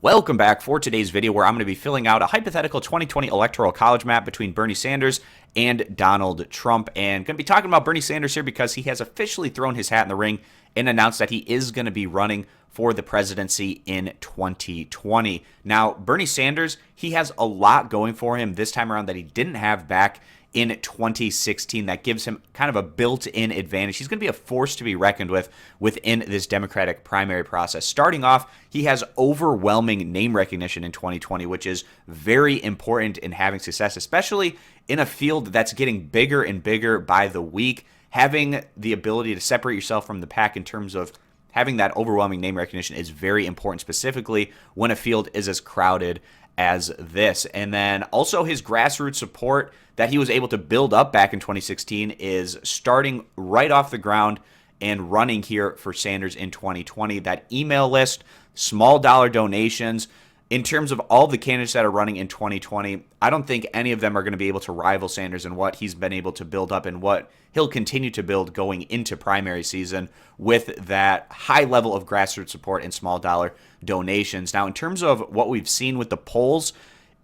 Welcome back for today's video where I'm going to be filling out a hypothetical 2020 electoral college map between Bernie Sanders and Donald Trump. And going to be talking about Bernie Sanders here because he has officially thrown his hat in the ring and announced that he is going to be running for the presidency in 2020. Now, Bernie Sanders, he has a lot going for him this time around that he didn't have back in 2016 that gives him kind of a built-in advantage. He's going to be a force to be reckoned with within this Democratic primary process. Starting off, he has overwhelming name recognition in 2020, which is very important in having success, especially in a field that's getting bigger and bigger by the week. Having the ability to separate yourself from the pack in terms of having that overwhelming name recognition is very important, specifically when a field is as crowded as this. And then also his grassroots support that he was able to build up back in 2016 is starting right off the ground and running here for Sanders in 2020. That email list, small dollar donations. In terms of all the candidates that are running in 2020, I don't think any of them are going to be able to rival Sanders in what he's been able to build up and what he'll continue to build going into primary season with that high level of grassroots support and small dollar donations. Now, in terms of what we've seen with the polls,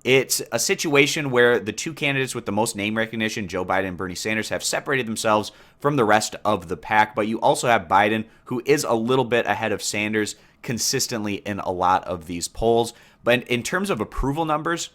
it's a situation where the two candidates with the most name recognition, Joe Biden and Bernie Sanders, have separated themselves from the rest of the pack. But you also have Biden, who is a little bit ahead of Sanders consistently in a lot of these polls. But in terms of approval numbers,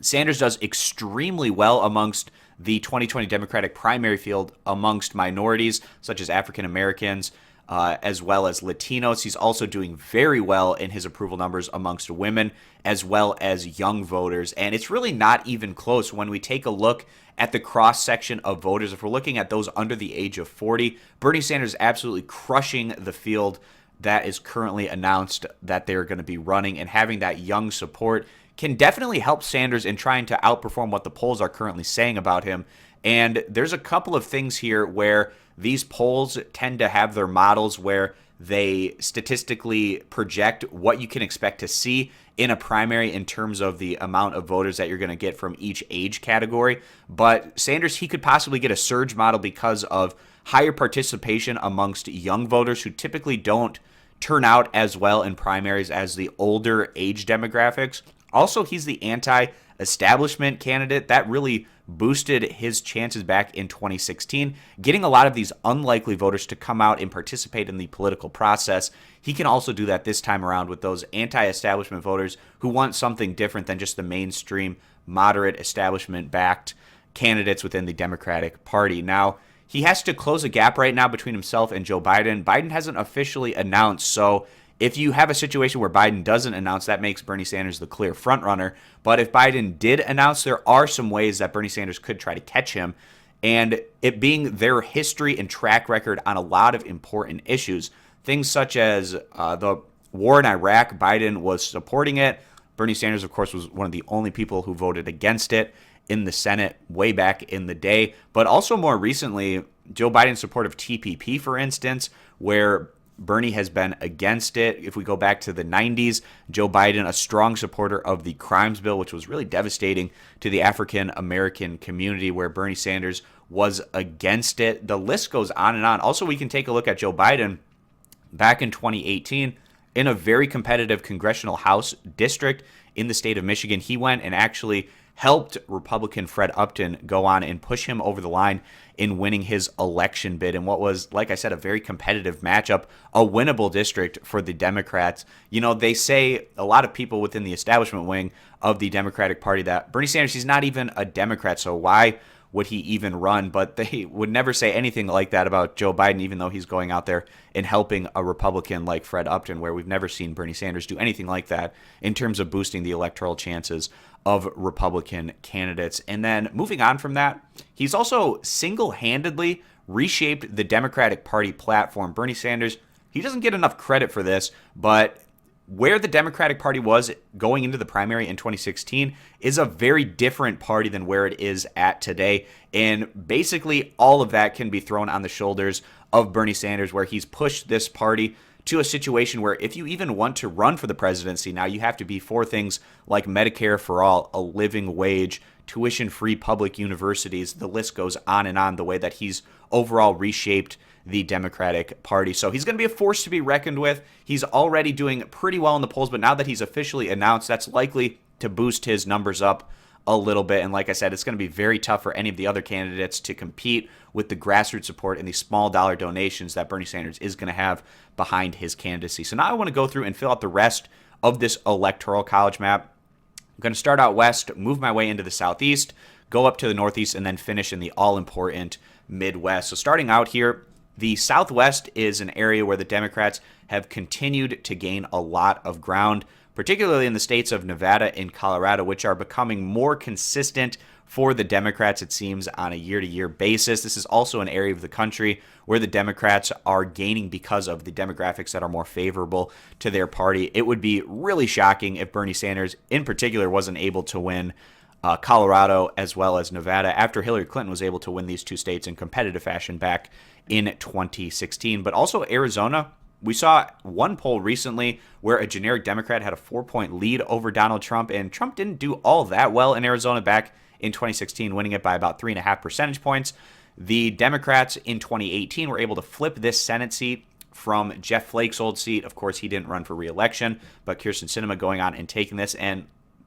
Sanders does extremely well amongst the 2020 Democratic primary field amongst minorities, such as African Americans, as well as Latinos. He's also doing very well in his approval numbers amongst women, as well as young voters. And it's really not even close when we take a look at the cross-section of voters. If we're looking at those under the age of 40, Bernie Sanders is absolutely crushing the field that is currently announced that they're going to be running, and having that young support can definitely help Sanders in trying to outperform what the polls are currently saying about him. And there's a couple of things here where these polls tend to have their models where they statistically project what you can expect to see in a primary in terms of the amount of voters that you're going to get from each age category. But Sanders, he could possibly get a surge model because of higher participation amongst young voters who typically don't turn out as well in primaries as the older age demographics. Also, he's the anti-establishment candidate. That really boosted his chances back in 2016, getting a lot of these unlikely voters to come out and participate in the political process. He can also do that this time around with those anti-establishment voters who want something different than just the mainstream, moderate, establishment-backed candidates within the Democratic Party. Now, he has to close a gap right now between himself and Joe Biden. Biden hasn't officially announced, so if you have a situation where Biden doesn't announce, that makes Bernie Sanders the clear frontrunner. But if Biden did announce, there are some ways that Bernie Sanders could try to catch him. And it being their history and track record on a lot of important issues, things such as the war in Iraq, Biden was supporting it. Bernie Sanders, of course, was one of the only people who voted against it in the Senate way back in the day. But also more recently, Joe Biden's support of TPP, for instance, where Bernie has been against it. If we go back to the 90s, Joe Biden, a strong supporter of the crimes bill, which was really devastating to the African American community, where Bernie Sanders was against it. The list goes on and on. Also, we can take a look at Joe Biden back in 2018 in a very competitive congressional House district in the state of Michigan. He went and actually helped Republican Fred Upton go on and push him over the line in winning his election bid in what was, like I said, a very competitive matchup, a winnable district for the Democrats. You know, they say, a lot of people within the establishment wing of the Democratic Party, that Bernie Sanders, he's not even a Democrat, so why would he even run? But they would never say anything like that about Joe Biden, even though he's going out there and helping a Republican like Fred Upton, where we've never seen Bernie Sanders do anything like that in terms of boosting the electoral chances of Republican candidates. And then moving on from that, he's also single-handedly reshaped the Democratic Party platform. Bernie Sanders, he doesn't get enough credit for this, but where the Democratic Party was going into the primary in 2016 is a very different party than where it is at today. And basically all of that can be thrown on the shoulders of Bernie Sanders, where he's pushed this party to a situation where if you even want to run for the presidency, now you have to be for things like Medicare for all, a living wage, tuition-free public universities. The list goes on and on, the way that he's overall reshaped the Democratic Party. So he's going to be a force to be reckoned with. He's already doing pretty well in the polls, but now that he's officially announced, that's likely to boost his numbers up a little bit. And like I said, it's going to be very tough for any of the other candidates to compete with the grassroots support and the small dollar donations that Bernie Sanders is going to have behind his candidacy. So now I want to go through and fill out the rest of this electoral college map. I'm going to start out west, move my way into the southeast, go up to the northeast, and then finish in the all-important Midwest. So starting out here, the Southwest is an area where the Democrats have continued to gain a lot of ground, particularly in the states of Nevada and Colorado, which are becoming more consistent for the Democrats, it seems, on a year-to-year basis. This is also an area of the country where the Democrats are gaining because of the demographics that are more favorable to their party. It would be really shocking if Bernie Sanders, in particular, wasn't able to win Colorado as well as Nevada after Hillary Clinton was able to win these two states in competitive fashion back in 2016. But also Arizona. We saw one poll recently where a generic Democrat had a 4-point lead over Donald Trump, and Trump didn't do all that well in Arizona back in 2016, winning it by about 3.5 percentage points. The Democrats in 2018 were able to flip this Senate seat from Jeff Flake's old seat. Of course, he didn't run for re-election, but Kyrsten Sinema going on and taking this. And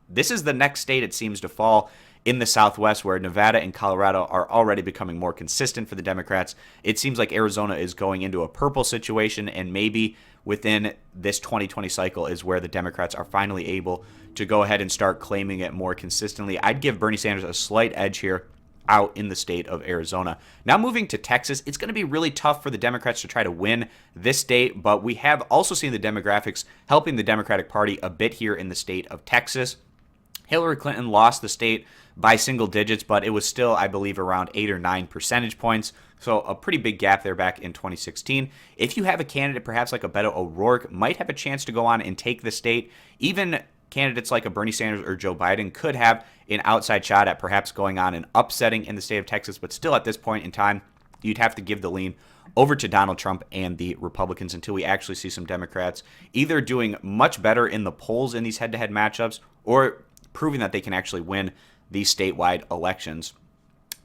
this is the next state, it seems, to fall in the Southwest, where Nevada and Colorado are already becoming more consistent for the Democrats. It seems like Arizona is going into a purple situation, and maybe within this 2020 cycle is where the Democrats are finally able to go ahead and start claiming it more consistently. I'd give Bernie Sanders a slight edge here out in the state of Arizona. Now moving to Texas, it's going to be really tough for the Democrats to try to win this state, but we have also seen the demographics helping the Democratic Party a bit here in the state of Texas. Hillary Clinton lost the state by single digits, but it was still, I believe, around 8 or 9 percentage points. So a pretty big gap there back in 2016. If you have a candidate, perhaps like a Beto O'Rourke, might have a chance to go on and take the state. Even candidates like a Bernie Sanders or Joe Biden could have an outside shot at perhaps going on and upsetting in the state of Texas. But still, at this point in time, you'd have to give the lean over to Donald Trump and the Republicans until we actually see some Democrats either doing much better in the polls in these head-to-head matchups or proving that they can actually win these statewide elections.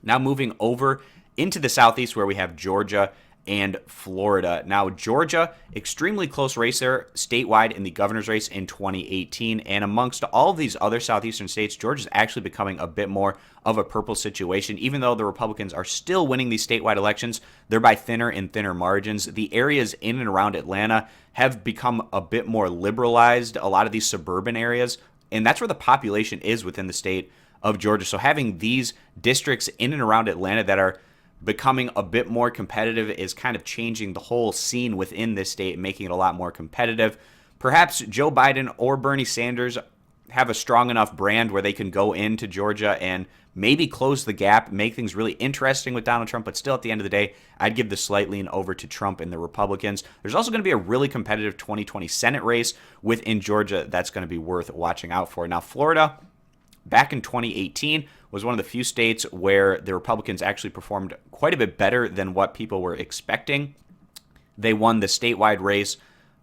Now moving over into the Southeast, where we have Georgia and Florida. Now, Georgia, extremely close race there statewide in the governor's race in 2018. And amongst all of these other Southeastern states, Georgia is actually becoming a bit more of a purple situation. Even though the Republicans are still winning these statewide elections, they're by thinner and thinner margins. The areas in and around Atlanta have become a bit more liberalized, a lot of these suburban areas. And that's where the population is within the state of Georgia. So having these districts in and around Atlanta that are becoming a bit more competitive is kind of changing the whole scene within this state and making it a lot more competitive. Perhaps Joe Biden or Bernie Sanders have a strong enough brand where they can go into Georgia and maybe close the gap, make things really interesting with Donald Trump, but still at the end of the day, I'd give the slight lean over to Trump and the Republicans. There's also going to be a really competitive 2020 Senate race within Georgia that's going to be worth watching out for. Now, Florida, back in 2018, was one of the few states where the Republicans actually performed quite a bit better than what people were expecting. They won the statewide race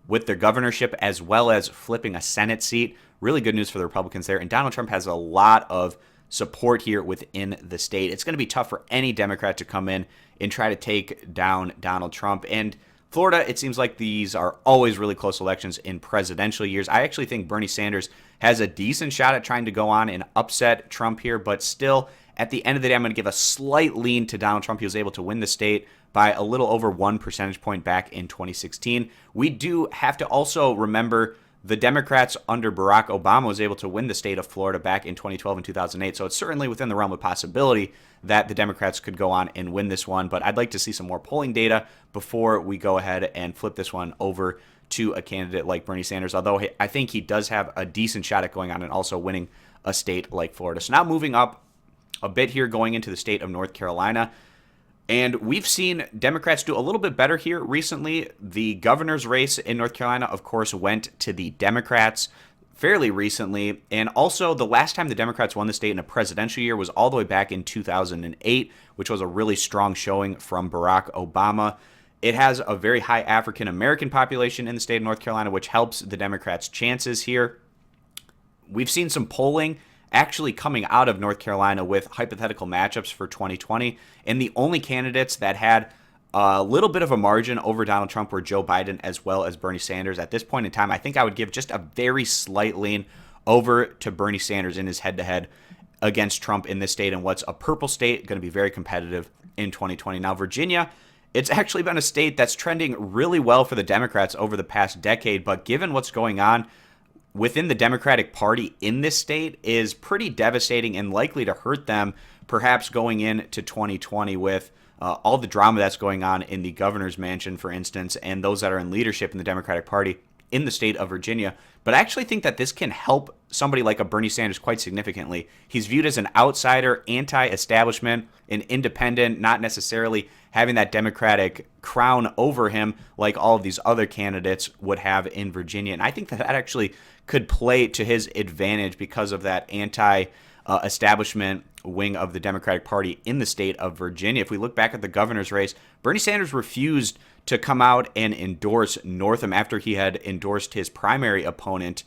with their governorship as well as flipping a Senate seat. Really good news for the Republicans there. And Donald Trump has a lot of support here within the state. It's going to be tough for any Democrat to come in and try to take down Donald Trump. And Florida, it seems like these are always really close elections in presidential years. I actually think Bernie Sanders has a decent shot at trying to go on and upset Trump here, but still, at the end of the day, I'm going to give a slight lean to Donald Trump. He was able to win the state by a little over 1 percentage point back in 2016. We do have to also remember the Democrats under Barack Obama was able to win the state of Florida back in 2012 and 2008, so it's certainly within the realm of possibility that the Democrats could go on and win this one, but I'd like to see some more polling data before we go ahead and flip this one over to a candidate like Bernie Sanders, although I think he does have a decent shot at going on and also winning a state like Florida. So now moving up a bit here, going into the state of North Carolina. And we've seen Democrats do a little bit better here recently. The governor's race in North Carolina, of course, went to the Democrats fairly recently. And also, the last time the Democrats won the state in a presidential year was all the way back in 2008, which was a really strong showing from Barack Obama. It has a very high African American population in the state of North Carolina, which helps the Democrats' chances here. We've seen some polling actually coming out of North Carolina with hypothetical matchups for 2020, and the only candidates that had a little bit of a margin over Donald Trump were Joe Biden as well as Bernie Sanders. At this point in time, I think I would give just a very slight lean over to Bernie Sanders in his head-to-head against Trump in this state, and what's a purple state going to be very competitive in 2020. Now, Virginia, it's actually been a state that's trending really well for the Democrats over the past decade, but given what's going on within the Democratic Party in this state is pretty devastating and likely to hurt them perhaps going into 2020 with all the drama that's going on in the governor's mansion, for instance, and those that are in leadership in the Democratic Party in the state of Virginia. But I actually think that this can help somebody like a Bernie Sanders quite significantly. He's viewed as an outsider, anti-establishment, an independent, not necessarily having that Democratic crown over him like all of these other candidates would have in Virginia. And I think that actually could play to his advantage because of that anti-establishment wing of the Democratic Party in the state of Virginia. If we look back at the governor's race, Bernie Sanders refused to come out and endorse Northam after he had endorsed his primary opponent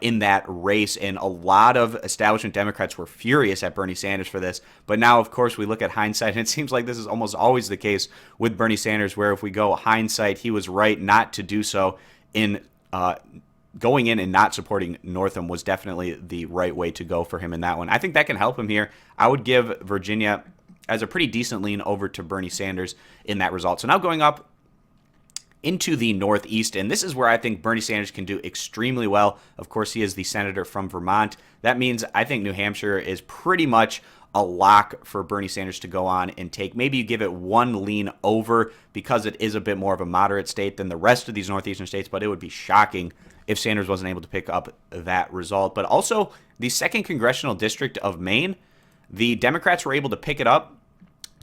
in that race, and a lot of establishment Democrats were furious at Bernie Sanders for this. But now, of course, we look at hindsight, and it seems like this is almost always the case with Bernie Sanders, where if we go hindsight, he was right not to do so in going in and not supporting Northam was definitely the right way to go for him in that one. I think that can help him here. I would give Virginia as a pretty decent lean over to Bernie Sanders in that result. So now going up into the Northeast, and this is where I think Bernie Sanders can do extremely well. Of course, he is the senator from Vermont. That means I think New Hampshire is pretty much a lock for Bernie Sanders to go on and take. Maybe you give it one lean over because it is a bit more of a moderate state than the rest of these northeastern states, but it would be shocking if Sanders wasn't able to pick up that result. But also, the 2nd Congressional District of Maine, the Democrats were able to pick it up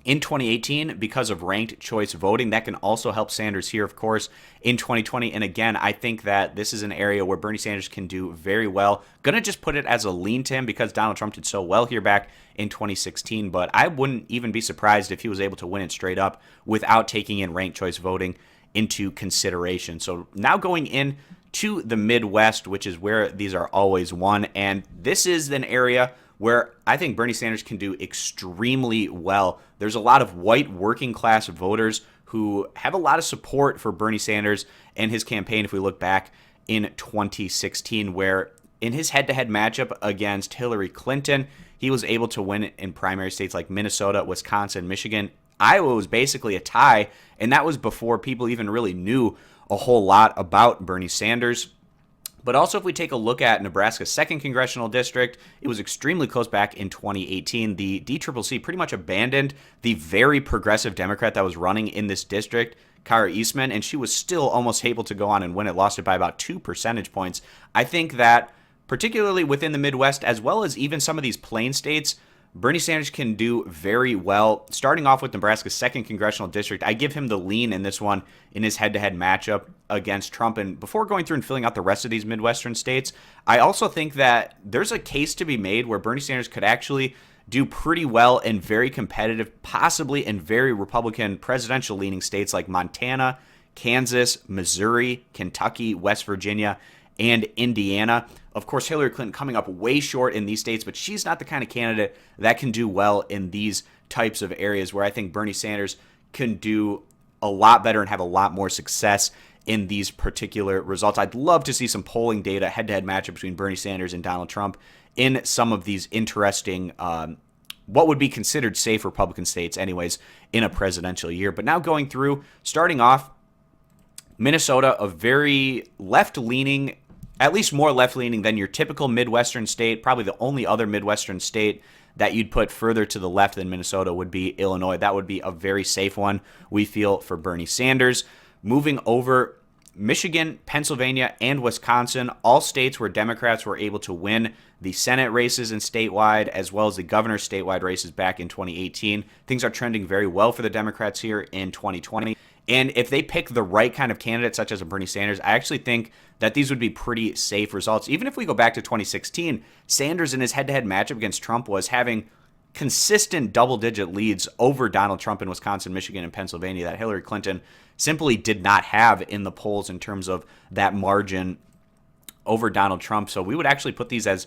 in 2018 because of ranked choice voting. That can also help Sanders here, of course, in 2020. And again, I think that this is an area where Bernie Sanders can do very well. Going to just put it as a lean to him because Donald Trump did so well here back in 2016. But I wouldn't even be surprised if he was able to win it straight up without taking in ranked choice voting into consideration. So now going in to the Midwest, which is where these are always won. And this is an area where I think Bernie Sanders can do extremely well. There's a lot of white working class voters who have a lot of support for Bernie Sanders and his campaign. If we look back in 2016, where in his head-to-head matchup against Hillary Clinton, he was able to win in primary states like Minnesota, Wisconsin, Michigan. Iowa was basically a tie, and that was before people even really knew a whole lot about Bernie Sanders. But also, if we take a look at Nebraska's 2nd Congressional District, it was extremely close back in 2018. The DCCC pretty much abandoned the very progressive Democrat that was running in this district, Kara Eastman, and she was still almost able to go on and win it, lost it by about 2 percentage points. I think that, particularly within the Midwest, as well as even some of these plain states, Bernie Sanders can do very well. Starting off with Nebraska's 2nd Congressional District, I give him the lean in this one in his head-to-head matchup against Trump. And before going through and filling out the rest of these Midwestern states, I also think that there's a case to be made where Bernie Sanders could actually do pretty well in very competitive, possibly in very Republican presidential-leaning states like Montana, Kansas, Missouri, Kentucky, West Virginia, and Indiana. Of course, Hillary Clinton coming up way short in these states, but she's not the kind of candidate that can do well in these types of areas where I think Bernie Sanders can do a lot better and have a lot more success in these particular results. I'd love to see some polling data, head-to-head matchup between Bernie Sanders and Donald Trump in some of these interesting, what would be considered safe Republican states anyways in a presidential year. But now going through, starting off, Minnesota, a very left-leaning, at least more left-leaning than your typical Midwestern state. Probably the only other Midwestern state that you'd put further to the left than Minnesota would be Illinois. That would be a very safe one, we feel, for Bernie Sanders. Moving over, Michigan, Pennsylvania, and Wisconsin, all states where Democrats were able to win the Senate races and statewide, as well as the governor's statewide races back in 2018. Things are trending very well for the Democrats here in 2020. And if they pick the right kind of candidate, such as a Bernie Sanders, I actually think that these would be pretty safe results. Even if we go back to 2016, Sanders in his head-to-head matchup against Trump was having consistent double-digit leads over Donald Trump in Wisconsin, Michigan, and Pennsylvania that Hillary Clinton simply did not have in the polls in terms of that margin over Donald Trump. So we would actually put these as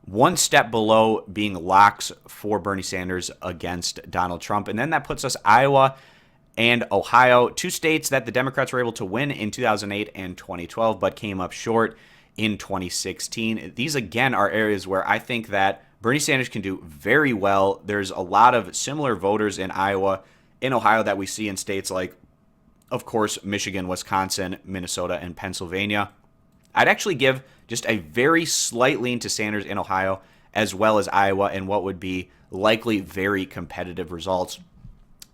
one step below being locks for Bernie Sanders against Donald Trump. And then that puts us Iowa and Ohio, two states that the Democrats were able to win in 2008 and 2012, but came up short in 2016. These, again, are areas where I think that Bernie Sanders can do very well. There's a lot of similar voters in Iowa, in Ohio that we see in states like, of course, Michigan, Wisconsin, Minnesota, and Pennsylvania. I'd actually give just a very slight lean to Sanders in Ohio as well as Iowa in what would be likely very competitive results.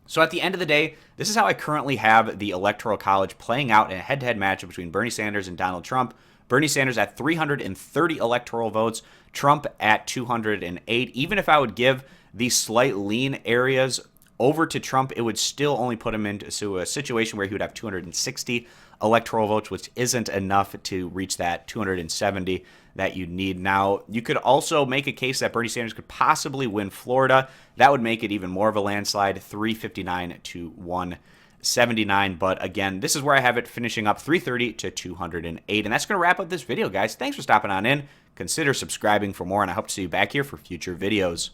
So at the end of the day, this is how I currently have the Electoral College playing out in a head-to-head matchup between Bernie Sanders and Donald Trump. Bernie Sanders at 330 electoral votes, Trump at 208. Even if I would give these slight lean areas over to Trump, it would still only put him into a situation where he would have 260 electoral votes, which isn't enough to reach that 270 that you need. Now, you could also make a case that Bernie Sanders could possibly win Florida. That would make it even more of a landslide, 359 to 179. But again, this is where I have it finishing up 330 to 208. And that's going to wrap up this video, guys. Thanks for stopping on in. Consider subscribing for more, and I hope to see you back here for future videos.